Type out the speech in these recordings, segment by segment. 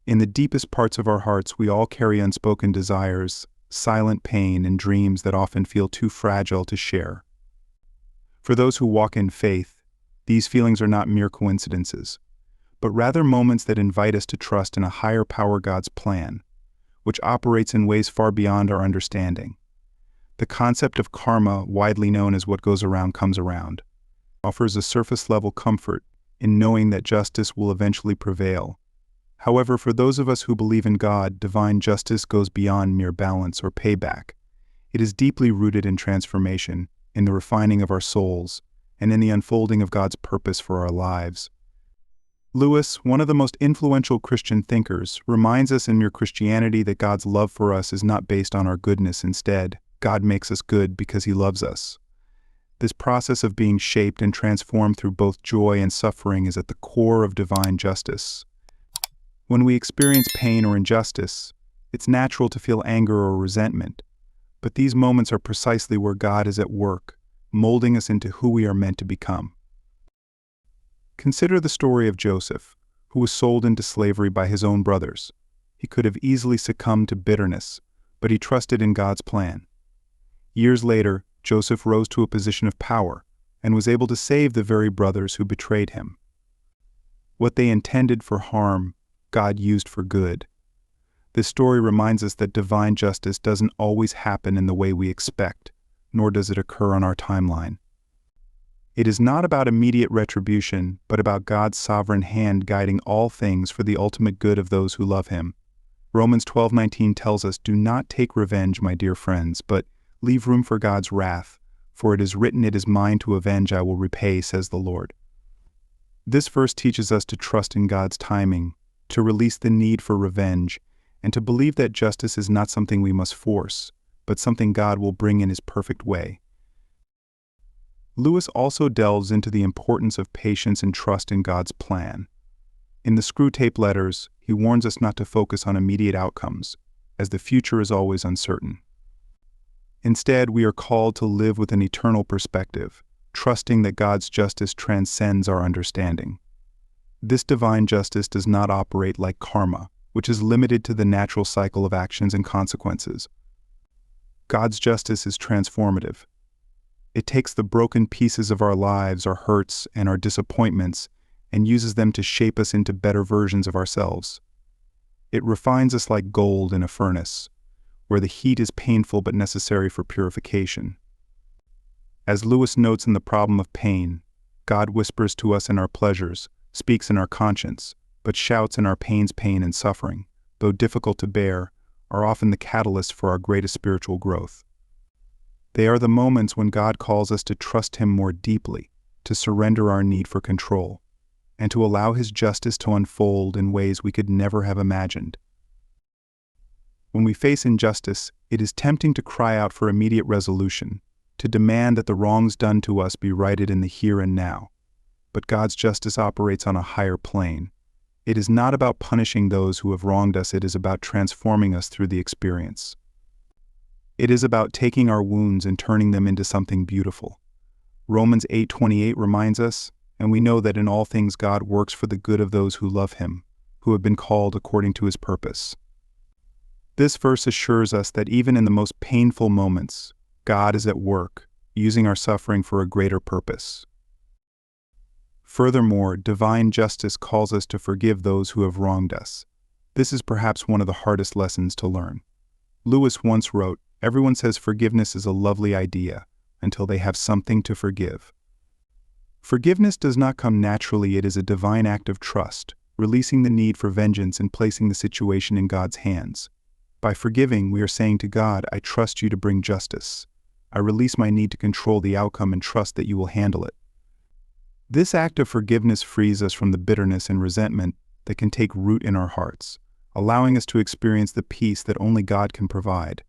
In the deepest parts of our hearts, we all carry unspoken desires, silent pain, and dreams that often feel too fragile to share. For those who walk in faith, these feelings are not mere coincidences, but rather moments that invite us to trust in a higher power, God's plan, which operates in ways far beyond our understanding. The concept of karma, widely known as what goes around comes around, offers a surface-level comfort in knowing that justice will eventually prevail. However, for those of us who believe in God, divine justice goes beyond mere balance or payback. It is deeply rooted in transformation, in the refining of our souls, and in the unfolding of God's purpose for our lives. Lewis, one of the most influential Christian thinkers, reminds us in Mere Christianity that God's love for us is not based on our goodness. Instead, God makes us good because He loves us. This process of being shaped and transformed through both joy and suffering is at the core of divine justice. When we experience pain or injustice, it's natural to feel anger or resentment, but these moments are precisely where God is at work, molding us into who we are meant to become. Consider the story of Joseph, who was sold into slavery by his own brothers. He could have easily succumbed to bitterness, but he trusted in God's plan. Years later, Joseph rose to a position of power and was able to save the very brothers who betrayed him. What they intended for harm, God used for good. This story reminds us that divine justice doesn't always happen in the way we expect, nor does it occur on our timeline. It is not about immediate retribution, but about God's sovereign hand guiding all things for the ultimate good of those who love Him. Romans 12:19 tells us, "Do not take revenge, my dear friends, but leave room for God's wrath, for it is written, 'It is mine to avenge, I will repay,' says the Lord." This verse teaches us to trust in God's timing, to release the need for revenge, and to believe that justice is not something we must force, but something God will bring in His perfect way. Lewis also delves into the importance of patience and trust in God's plan. In the Screwtape Letters, he warns us not to focus on immediate outcomes, as the future is always uncertain. Instead, we are called to live with an eternal perspective, trusting that God's justice transcends our understanding. This divine justice does not operate like karma, which is limited to the natural cycle of actions and consequences. God's justice is transformative. It takes the broken pieces of our lives, our hurts, and our disappointments, and uses them to shape us into better versions of ourselves. It refines us like gold in a furnace, where the heat is painful but necessary for purification. As Lewis notes in The Problem of Pain, God whispers to us in our pleasures, speaks in our conscience, but shouts in our pains. Pain and suffering, though difficult to bear, are often the catalyst for our greatest spiritual growth. They are the moments when God calls us to trust Him more deeply, to surrender our need for control, and to allow His justice to unfold in ways we could never have imagined. When we face injustice, it is tempting to cry out for immediate resolution, to demand that the wrongs done to us be righted in the here and now. But God's justice operates on a higher plane. It is not about punishing those who have wronged us, it is about transforming us through the experience. It is about taking our wounds and turning them into something beautiful. Romans 8:28 reminds us, "And we know that in all things God works for the good of those who love Him, who have been called according to His purpose." This verse assures us that even in the most painful moments, God is at work, using our suffering for a greater purpose. Furthermore, divine justice calls us to forgive those who have wronged us. This is perhaps one of the hardest lessons to learn. Lewis once wrote, "Everyone says forgiveness is a lovely idea until they have something to forgive." Forgiveness does not come naturally, it is a divine act of trust, releasing the need for vengeance and placing the situation in God's hands. By forgiving, we are saying to God, "I trust you to bring justice. I release my need to control the outcome and trust that you will handle it." This act of forgiveness frees us from the bitterness and resentment that can take root in our hearts, allowing us to experience the peace that only God can provide.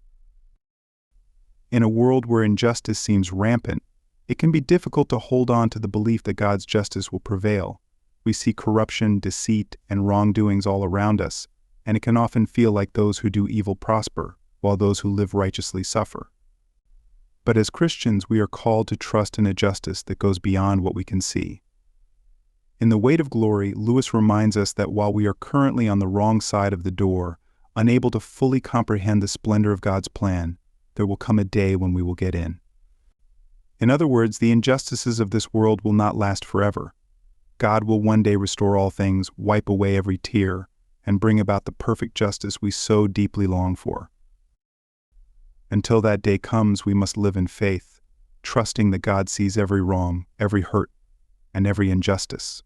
In a world where injustice seems rampant, it can be difficult to hold on to the belief that God's justice will prevail. We see corruption, deceit, and wrongdoings all around us, and it can often feel like those who do evil prosper, while those who live righteously suffer. But as Christians, we are called to trust in a justice that goes beyond what we can see. In The Weight of Glory, Lewis reminds us that while we are currently on the wrong side of the door, unable to fully comprehend the splendor of God's plan, there will come a day when we will get in. In other words, the injustices of this world will not last forever. God will one day restore all things, wipe away every tear, and bring about the perfect justice we so deeply long for. Until that day comes, we must live in faith, trusting that God sees every wrong, every hurt, and every injustice.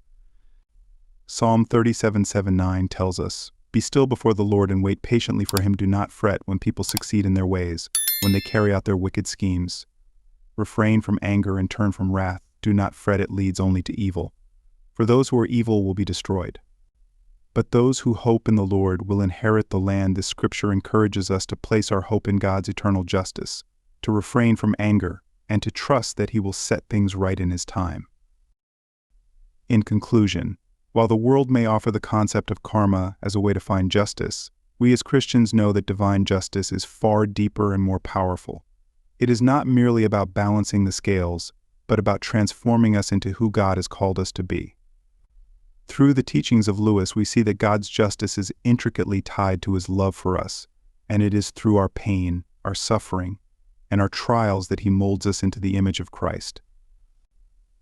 Psalm 37:7-9 tells us, "Be still before the Lord and wait patiently for him. Do not fret when people succeed in their ways, when they carry out their wicked schemes. Refrain from anger and turn from wrath. Do not fret, it leads only to evil. For those who are evil will be destroyed. But those who hope in the Lord will inherit the land." This scripture encourages us to place our hope in God's eternal justice, to refrain from anger, and to trust that he will set things right in his time. In conclusion, while the world may offer the concept of karma as a way to find justice, we as Christians know that divine justice is far deeper and more powerful. It is not merely about balancing the scales, but about transforming us into who God has called us to be. Through the teachings of Lewis, we see that God's justice is intricately tied to his love for us, and it is through our pain, our suffering, and our trials that he molds us into the image of Christ.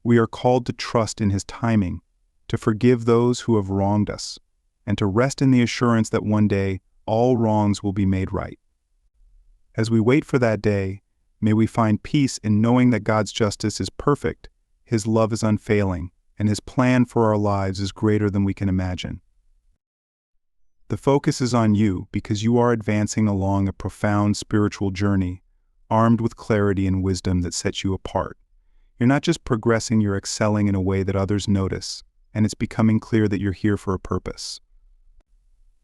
We are called to trust in his timing, to forgive those who have wronged us, and to rest in the assurance that one day all wrongs will be made right. As we wait for that day, may we find peace in knowing that God's justice is perfect, his love is unfailing, and his plan for our lives is greater than we can imagine. The focus is on you because you are advancing along a profound spiritual journey, armed with clarity and wisdom that sets you apart. You're not just progressing, you're excelling in a way that others notice, and it's becoming clear that you're here for a purpose.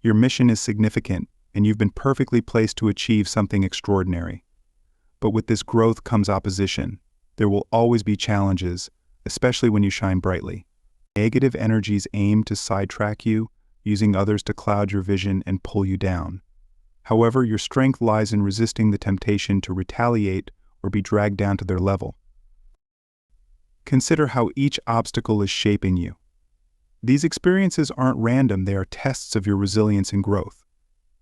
Your mission is significant, and you've been perfectly placed to achieve something extraordinary. But with this growth comes opposition. There will always be challenges, especially when you shine brightly. Negative energies aim to sidetrack you, using others to cloud your vision and pull you down. However, your strength lies in resisting the temptation to retaliate or be dragged down to their level. Consider how each obstacle is shaping you. These experiences aren't random, they are tests of your resilience and growth.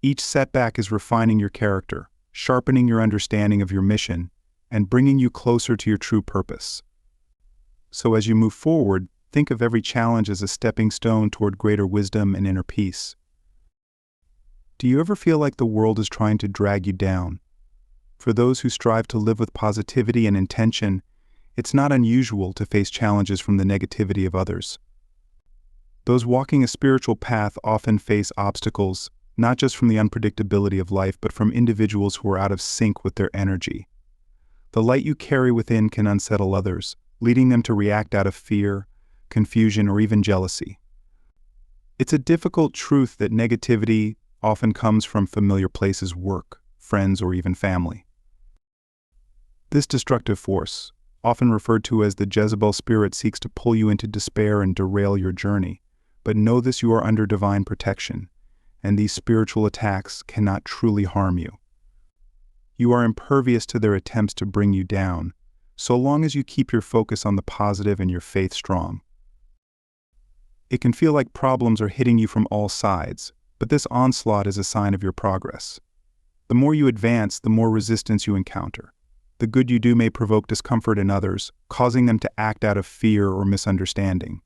Each setback is refining your character, sharpening your understanding of your mission, and bringing you closer to your true purpose. So as you move forward, think of every challenge as a stepping stone toward greater wisdom and inner peace. Do you ever feel like the world is trying to drag you down? For those who strive to live with positivity and intention, it's not unusual to face challenges from the negativity of others. Those walking a spiritual path often face obstacles, not just from the unpredictability of life, but from individuals who are out of sync with their energy. The light you carry within can unsettle others, leading them to react out of fear, confusion, or even jealousy. It's a difficult truth that negativity often comes from familiar places, work, friends, or even family. This destructive force, often referred to as the Jezebel spirit, seeks to pull you into despair and derail your journey. But know this: you are under divine protection, and these spiritual attacks cannot truly harm you. You are impervious to their attempts to bring you down, so long as you keep your focus on the positive and your faith strong. It can feel like problems are hitting you from all sides, but this onslaught is a sign of your progress. The more you advance, the more resistance you encounter. The good you do may provoke discomfort in others, causing them to act out of fear or misunderstanding.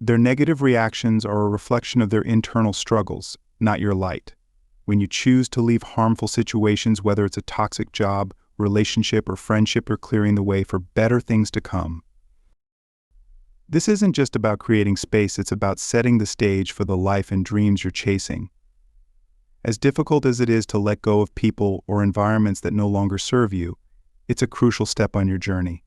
Their negative reactions are a reflection of their internal struggles, not your light. When you choose to leave harmful situations, whether it's a toxic job, relationship, or friendship, you're clearing the way for better things to come. This isn't just about creating space, it's about setting the stage for the life and dreams you're chasing. As difficult as it is to let go of people or environments that no longer serve you, it's a crucial step on your journey.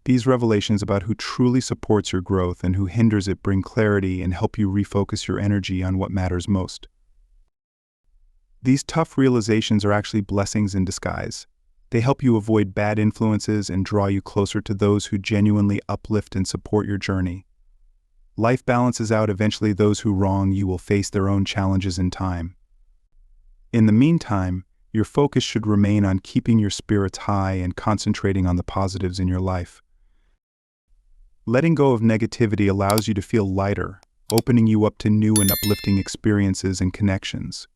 These revelations about who truly supports your growth and who hinders it bring clarity and help you refocus your energy on what matters most. These tough realizations are actually blessings in disguise. They help you avoid bad influences and draw you closer to those who genuinely uplift and support your journey. Life balances out. Eventually, those who wrong you will face their own challenges in time. In the meantime, your focus should remain on keeping your spirits high and concentrating on the positives in your life. Letting go of negativity allows you to feel lighter, opening you up to new and uplifting experiences and connections.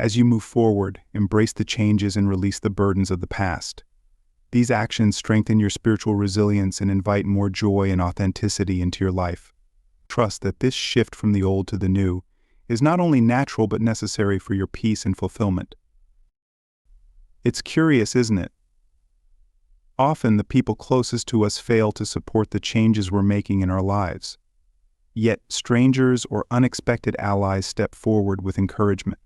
As you move forward, embrace the changes and release the burdens of the past. These actions strengthen your spiritual resilience and invite more joy and authenticity into your life. Trust that this shift from the old to the new is not only natural but necessary for your peace and fulfillment. It's curious, isn't it? Often the people closest to us fail to support the changes we're making in our lives. Yet strangers or unexpected allies step forward with encouragement.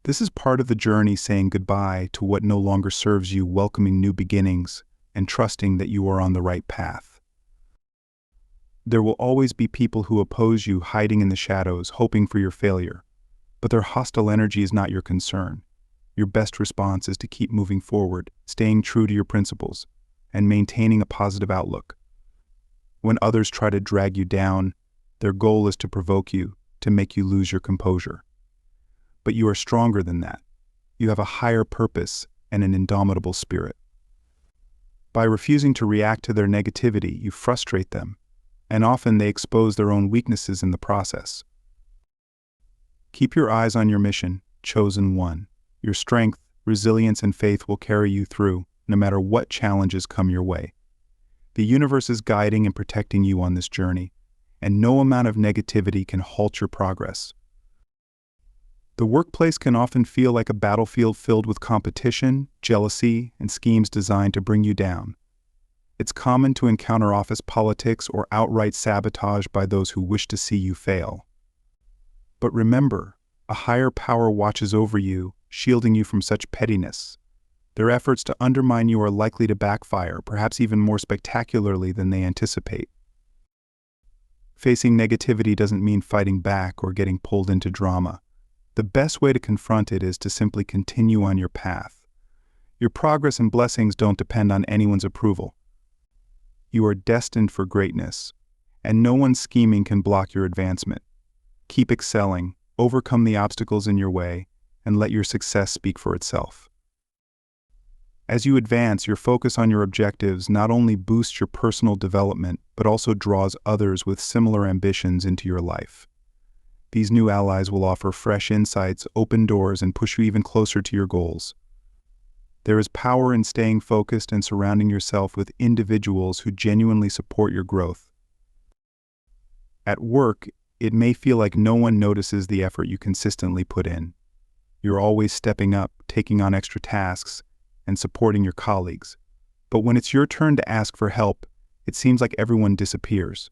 This is part of the journey, saying goodbye to what no longer serves you, welcoming new beginnings, and trusting that you are on the right path. There will always be people who oppose you, hiding in the shadows, hoping for your failure. But their hostile energy is not your concern. Your best response is to keep moving forward, staying true to your principles, and maintaining a positive outlook. When others try to drag you down, their goal is to provoke you, to make you lose your composure. But you are stronger than that. You have a higher purpose and an indomitable spirit. By refusing to react to their negativity, you frustrate them, and often they expose their own weaknesses in the process. Keep your eyes on your mission, chosen one. Your strength, resilience, and faith will carry you through, no matter what challenges come your way. The universe is guiding and protecting you on this journey, and no amount of negativity can halt your progress. The workplace can often feel like a battlefield filled with competition, jealousy, and schemes designed to bring you down. It's common to encounter office politics or outright sabotage by those who wish to see you fail. But remember, a higher power watches over you, shielding you from such pettiness. Their efforts to undermine you are likely to backfire, perhaps even more spectacularly than they anticipate. Facing negativity doesn't mean fighting back or getting pulled into drama. The best way to confront it is to simply continue on your path. Your progress and blessings don't depend on anyone's approval. You are destined for greatness, and no one's scheming can block your advancement. Keep excelling, overcome the obstacles in your way, and let your success speak for itself. As you advance, your focus on your objectives not only boosts your personal development, but also draws others with similar ambitions into your life. These new allies will offer fresh insights, open doors, and push you even closer to your goals. There is power in staying focused and surrounding yourself with individuals who genuinely support your growth. At work, it may feel like no one notices the effort you consistently put in. You're always stepping up, taking on extra tasks, and supporting your colleagues. But when it's your turn to ask for help, it seems like everyone disappears.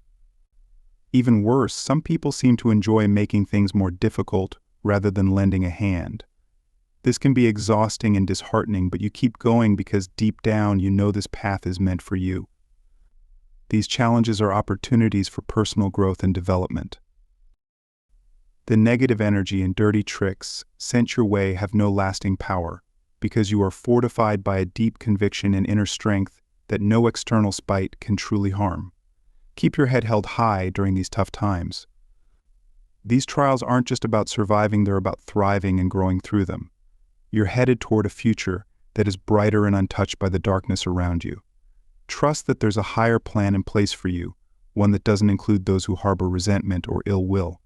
Even worse, some people seem to enjoy making things more difficult rather than lending a hand. This can be exhausting and disheartening, but you keep going because deep down you know this path is meant for you. These challenges are opportunities for personal growth and development. The negative energy and dirty tricks sent your way have no lasting power, because you are fortified by a deep conviction and inner strength that no external spite can truly harm. Keep your head held high during these tough times. These trials aren't just about surviving, they're about thriving and growing through them. You're headed toward a future that is brighter and untouched by the darkness around you. Trust that there's a higher plan in place for you, one that doesn't include those who harbor resentment or ill will.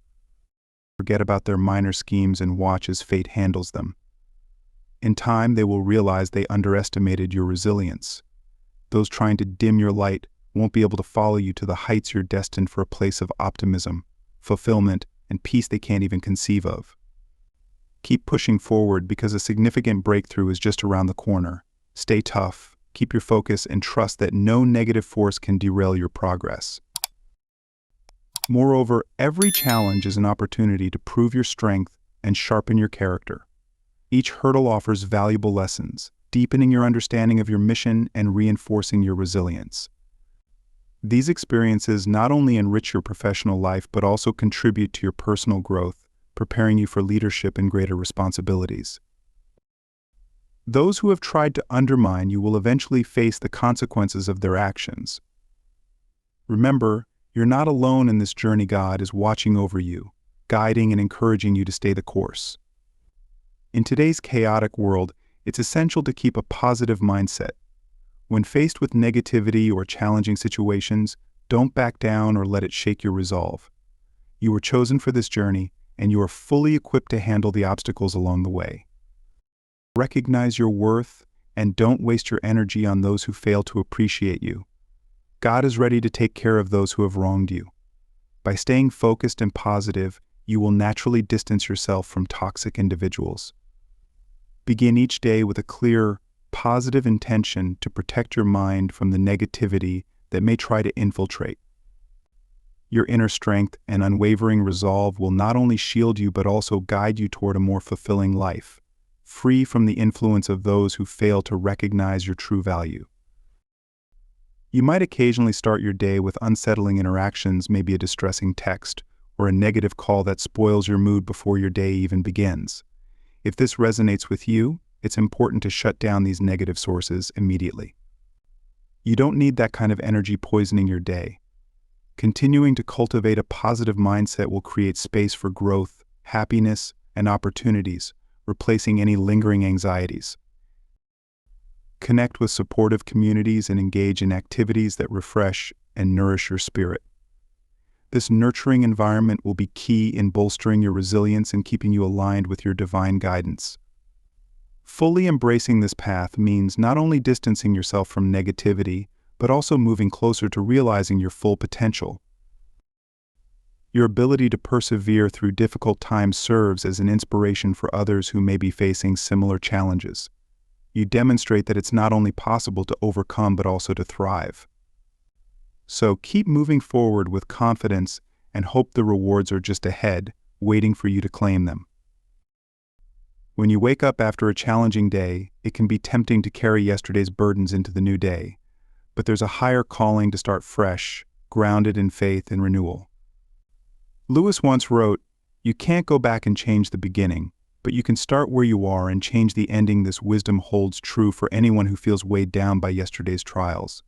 Forget about their minor schemes and watch as fate handles them. In time, they will realize they underestimated your resilience. Those trying to dim your light won't be able to follow you to the heights you're destined for, a place of optimism, fulfillment, and peace they can't even conceive of. Keep pushing forward because a significant breakthrough is just around the corner. Stay tough, keep your focus, and trust that no negative force can derail your progress. Moreover, every challenge is an opportunity to prove your strength and sharpen your character. Each hurdle offers valuable lessons, deepening your understanding of your mission and reinforcing your resilience. These experiences not only enrich your professional life but also contribute to your personal growth, preparing you for leadership and greater responsibilities. Those who have tried to undermine you will eventually face the consequences of their actions. Remember, you're not alone in this journey. God is watching over you, guiding and encouraging you to stay the course. In today's chaotic world, it's essential to keep a positive mindset. When faced with negativity or challenging situations, Don't back down or let it shake your resolve. You were chosen for this journey, and you are fully equipped to handle the obstacles along the way. Recognize your worth and don't waste your energy on those who fail to appreciate you. God is ready to take care of those who have wronged you. By staying focused and positive, you will naturally distance yourself from toxic individuals. Begin each day with a clear, positive intention to protect your mind from the negativity that may try to infiltrate. Your inner strength and unwavering resolve will not only shield you but also guide you toward a more fulfilling life, free from the influence of those who fail to recognize your true value. You might occasionally start your day with unsettling interactions, maybe a distressing text or a negative call that spoils your mood before your day even begins. If this resonates with you, it's important to shut down these negative sources immediately. You don't need that kind of energy poisoning your day. Continuing to cultivate a positive mindset will create space for growth, happiness, and opportunities, replacing any lingering anxieties. Connect with supportive communities and engage in activities that refresh and nourish your spirit. This nurturing environment will be key in bolstering your resilience and keeping you aligned with your divine guidance. Fully embracing this path means not only distancing yourself from negativity, but also moving closer to realizing your full potential. Your ability to persevere through difficult times serves as an inspiration for others who may be facing similar challenges. You demonstrate that it's not only possible to overcome but also to thrive. So keep moving forward with confidence and hope the rewards are just ahead, waiting for you to claim them. When you wake up after a challenging day, it can be tempting to carry yesterday's burdens into the new day. But there's a higher calling to start fresh, grounded in faith and renewal. Lewis once wrote, "You can't go back and change the beginning, but you can start where you are and change the ending." This wisdom holds true for anyone who feels weighed down by yesterday's trials.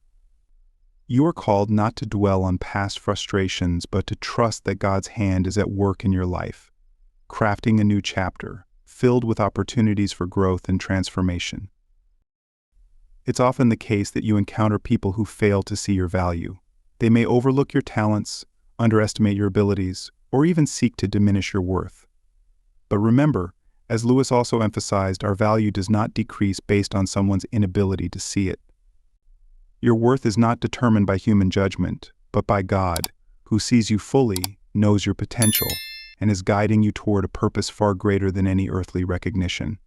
You are called not to dwell on past frustrations, but to trust that God's hand is at work in your life, crafting a new chapter, filled with opportunities for growth and transformation. It's often the case that you encounter people who fail to see your value. They may overlook your talents, underestimate your abilities, or even seek to diminish your worth. But remember, as Lewis also emphasized, our value does not decrease based on someone's inability to see it. Your worth is not determined by human judgment, but by God, who sees you fully, knows your potential, and is guiding you toward a purpose far greater than any earthly recognition.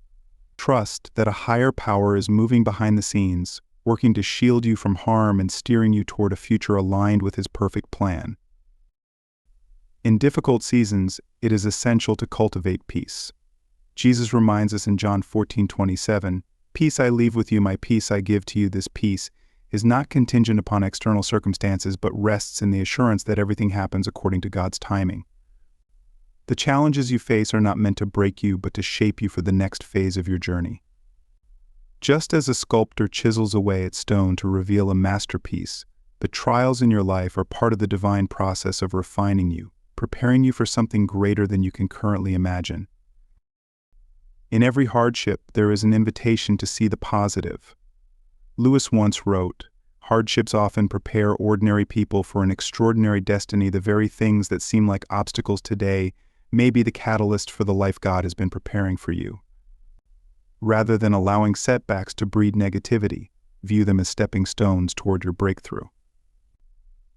Trust that a higher power is moving behind the scenes, working to shield you from harm and steering you toward a future aligned with His perfect plan. In difficult seasons, it is essential to cultivate peace. Jesus reminds us in John 14:27, "Peace I leave with you, my peace I give to you." This peace is not contingent upon external circumstances, but rests in the assurance that everything happens according to God's timing. The challenges you face are not meant to break you, but to shape you for the next phase of your journey. Just as a sculptor chisels away at stone to reveal a masterpiece, the trials in your life are part of the divine process of refining you, preparing you for something greater than you can currently imagine. In every hardship, there is an invitation to see the positive. Lewis once wrote, "Hardships often prepare ordinary people for an extraordinary destiny. The very things that seem like obstacles today may be the catalyst for the life God has been preparing for you." Rather than allowing setbacks to breed negativity, view them as stepping stones toward your breakthrough.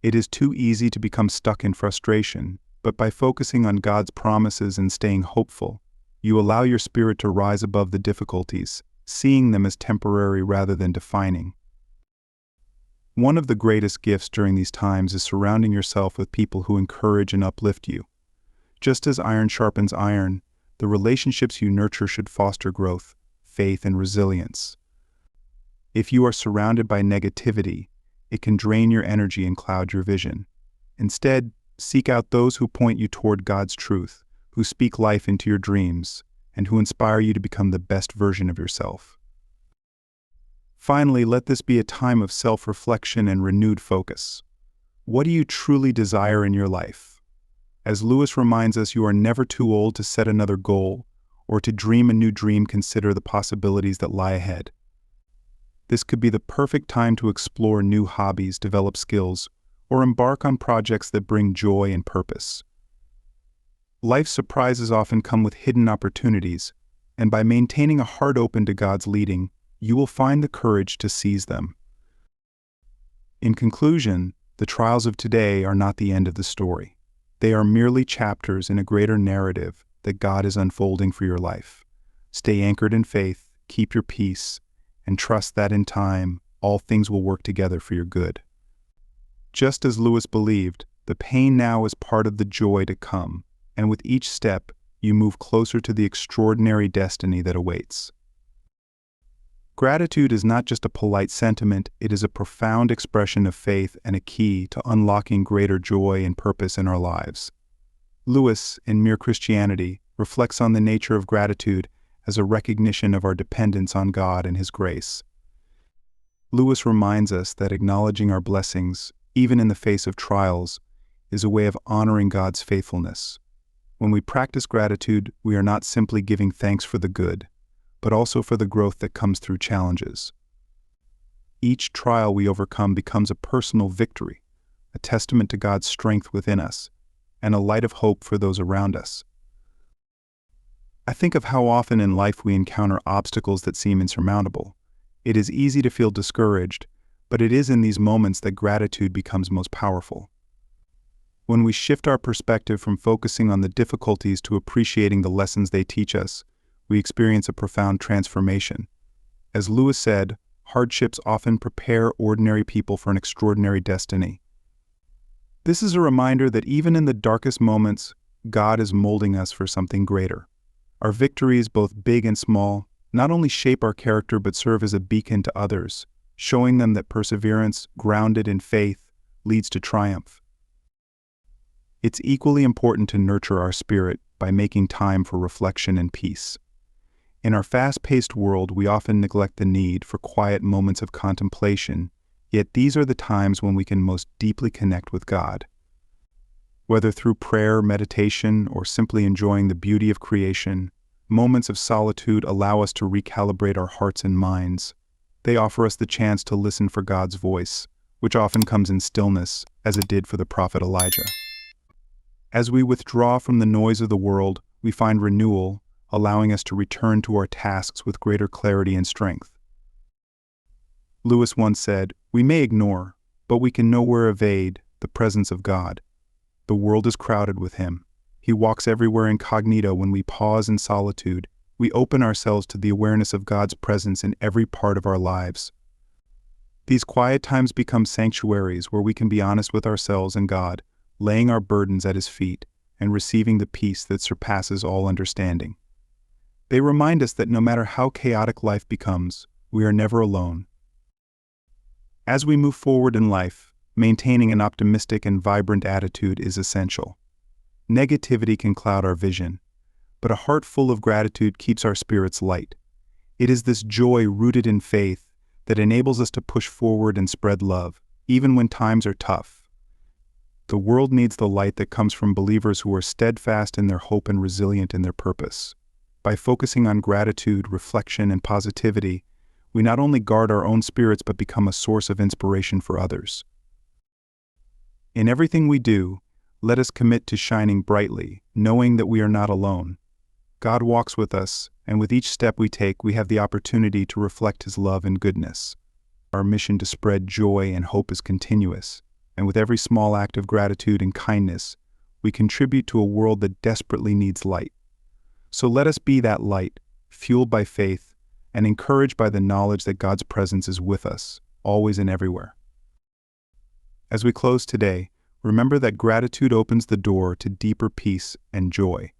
It is too easy to become stuck in frustration, but by focusing on God's promises and staying hopeful, you allow your spirit to rise above the difficulties, seeing them as temporary rather than defining. One of the greatest gifts during these times is surrounding yourself with people who encourage and uplift you. Just as iron sharpens iron, the relationships you nurture should foster growth, faith, and resilience. If you are surrounded by negativity, it can drain your energy and cloud your vision. Instead, seek out those who point you toward God's truth, who speak life into your dreams, and who inspire you to become the best version of yourself. Finally, let this be a time of self-reflection and renewed focus. What do you truly desire in your life? As Lewis reminds us, you are never too old to set another goal, or to dream a new dream. Consider the possibilities that lie ahead. This could be the perfect time to explore new hobbies, develop skills, or embark on projects that bring joy and purpose. Life's surprises often come with hidden opportunities, and by maintaining a heart open to God's leading, you will find the courage to seize them. In conclusion, the trials of today are not the end of the story. They are merely chapters in a greater narrative that God is unfolding for your life. Stay anchored in faith, keep your peace, and trust that in time, all things will work together for your good. Just as Lewis believed, the pain now is part of the joy to come, and with each step, you move closer to the extraordinary destiny that awaits. Gratitude is not just a polite sentiment, it is a profound expression of faith and a key to unlocking greater joy and purpose in our lives. Lewis, in Mere Christianity, reflects on the nature of gratitude as a recognition of our dependence on God and His grace. Lewis reminds us that acknowledging our blessings, even in the face of trials, is a way of honoring God's faithfulness. When we practice gratitude, we are not simply giving thanks for the good, but also for the growth that comes through challenges. Each trial we overcome becomes a personal victory, a testament to God's strength within us, and a light of hope for those around us. I think of how often in life we encounter obstacles that seem insurmountable. It is easy to feel discouraged, but it is in these moments that gratitude becomes most powerful. When we shift our perspective from focusing on the difficulties to appreciating the lessons they teach us, we experience a profound transformation. As Lewis said, hardships often prepare ordinary people for an extraordinary destiny. This is a reminder that even in the darkest moments, God is molding us for something greater. Our victories, both big and small, not only shape our character but serve as a beacon to others, showing them that perseverance, grounded in faith, leads to triumph. It's equally important to nurture our spirit by making time for reflection and peace. In our fast-paced world, we often neglect the need for quiet moments of contemplation, yet these are the times when we can most deeply connect with God. Whether through prayer, meditation, or simply enjoying the beauty of creation, moments of solitude allow us to recalibrate our hearts and minds. They offer us the chance to listen for God's voice, which often comes in stillness, as it did for the prophet Elijah. As we withdraw from the noise of the world, we find renewal, allowing us to return to our tasks with greater clarity and strength. Lewis once said, "We may ignore, but we can nowhere evade, the presence of God. The world is crowded with Him. He walks everywhere incognito. When we pause in solitude, we open ourselves to the awareness of God's presence in every part of our lives. These quiet times become sanctuaries where we can be honest with ourselves and God, laying our burdens at His feet and receiving the peace that surpasses all understanding. They remind us that no matter how chaotic life becomes, we are never alone. As we move forward in life, maintaining an optimistic and vibrant attitude is essential. Negativity can cloud our vision, but a heart full of gratitude keeps our spirits light. It is this joy rooted in faith that enables us to push forward and spread love, even when times are tough. The world needs the light that comes from believers who are steadfast in their hope and resilient in their purpose. By focusing on gratitude, reflection, and positivity, we not only guard our own spirits but become a source of inspiration for others. In everything we do, let us commit to shining brightly, knowing that we are not alone. God walks with us, and with each step we take, we have the opportunity to reflect His love and goodness. Our mission to spread joy and hope is continuous, and with every small act of gratitude and kindness, we contribute to a world that desperately needs light. So let us be that light, fueled by faith, and encouraged by the knowledge that God's presence is with us, always and everywhere. As we close today, remember that gratitude opens the door to deeper peace and joy.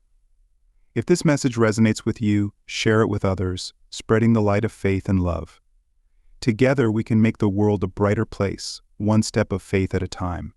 If this message resonates with you, share it with others, spreading the light of faith and love. Together we can make the world a brighter place, one step of faith at a time.